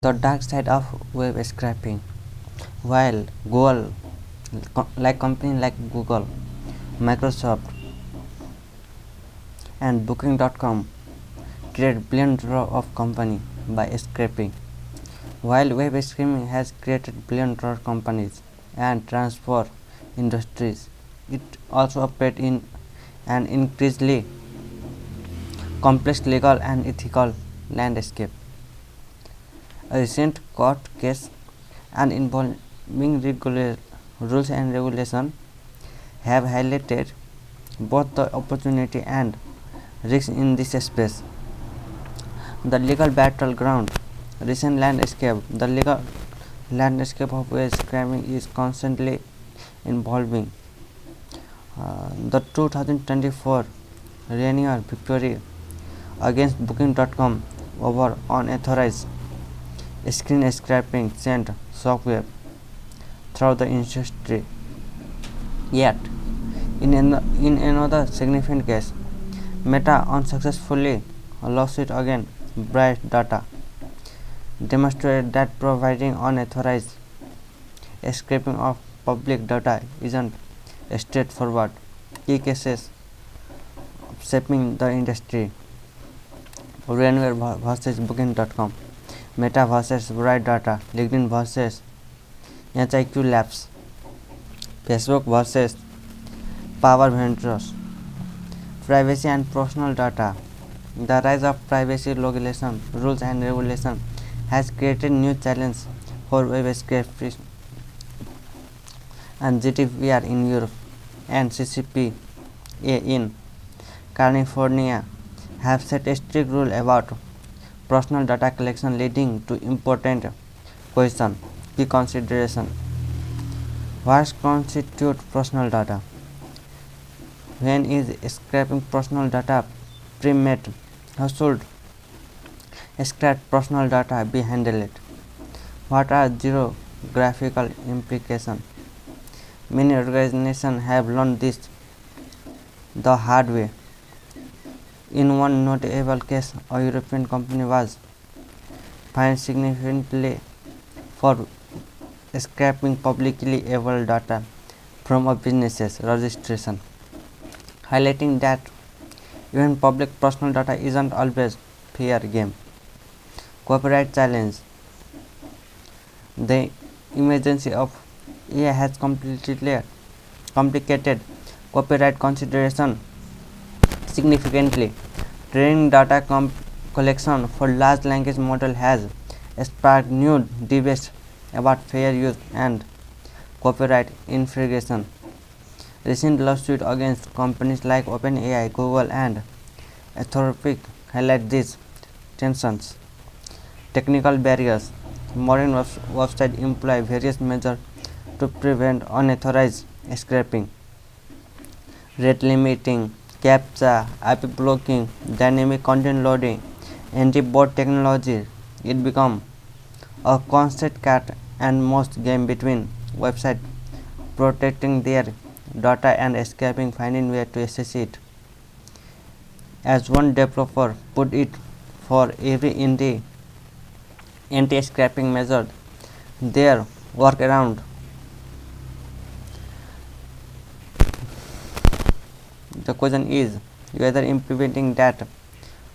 The dark side of web scraping. While companies like Google, Microsoft, and Booking.com create billions of company by scraping. While web scraping has created billion-dollar companies and transformed industries, it also operates in an increasingly complex legal and ethical landscape. A recent court case and involving rules and regulation have highlighted both the opportunity and risks in this space. The legal battleground. Recent landscape. The legal landscape of web scraping is constantly evolving. The 2024 Rainier victory against Booking.com over unauthorized screen scraping sent shockwave through the industry. Yet, in another significant case, Meta unsuccessfully lawsuit against Bright Data demonstrated that providing unauthorized scraping of public data isn't straightforward. Key cases shaping the industry: Rainier versus Booking.com, Meta versus Bright Data, LinkedIn versus HiQ Labs, Facebook versus Power Ventures, privacy and personal data. The rise of privacy legislation, rules and regulation has created new challenges for web scraping, and GDPR in Europe and CCPA in California have set a strict rule about personal data collection, leading to important question. Key consideration: what constitutes personal data? When is scraping personal data permitted? How should scraped personal data be handled? What are geographical implications? Many organizations have learned this the hard way. In one notable case, a European company was fined significantly for scraping publicly available data from a business's registration, highlighting that even public personal data isn't always fair game. Copyright challenge. The emergence of AI has completely complicated copyright consideration significantly. Training data collection for large language model has sparked new debates about fair use and copyright infringement. Recent lawsuits against companies like OpenAI, Google, and Anthropic highlight these tensions. Technical barriers. Modern websites employ various measures to prevent unauthorized scraping. Rate limiting, CAPTCHA, IP blocking, dynamic content loading, anti-bot technology. It becomes a constant cat and mouse game between websites protecting their data and escaping finding way to access it. As one developer put it, for every anti-scraping measure, their workaround. The question is whether implementing that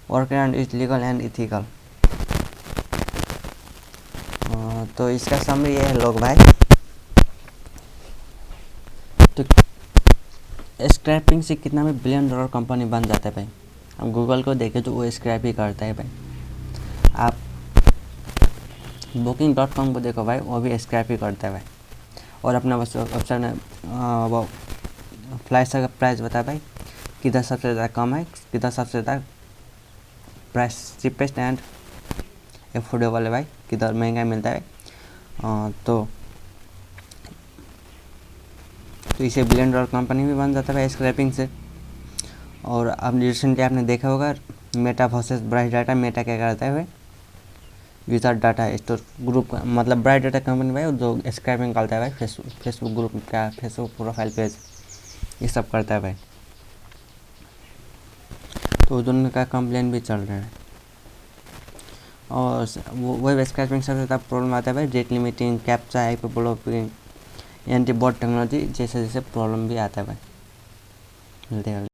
workaround is legal and ethical. तो इसका summary ये है लोग भाई, तो scrapping से कितना में $1 बिलियन कंपनी बन जाता है भाई. अब गूगल को देखे तो वो स्क्रैप ही करता है भाई. आप Booking.com को देखो भाई, वो भी स्क्रैप ही करता है भाई. और अपना वेबसाइट में वो फ्लाइट्स का प्राइस बता भाई, किधर सबसे ज़्यादा कम है, किधर सबसे ज़्यादा प्राइस चीपेस्ट एंड एफोर्डेबल है भाई, किधर महंगा मिलता है. तो इसे $1 बिलियन कंपनी भी बन जाता है स्क्रैपिंग से. और अब रिसेंटली आपने देखा होगा Meta versus bright data. Meta क्या करता है भाई, यूजर डाटा स्टोर ग्रुप, मतलब ब्राइट डाटा कंपनी भाई जो स्क्रैपिंग करता है भाई फेसबुक ग्रुप का, फेसबुक प्रोफाइल पेज, ये सब करता है भाई. तो दोनों का कंप्लेन भी चल रहा है. और वेब स्क्रैपिंग सबसे ज़्यादा प्रॉब्लम आता है भाई rate limiting, captcha, hyperbolic, anti bot technology जैसे जैसे प्रॉब्लम भी आता है भाई। मिलते हैं।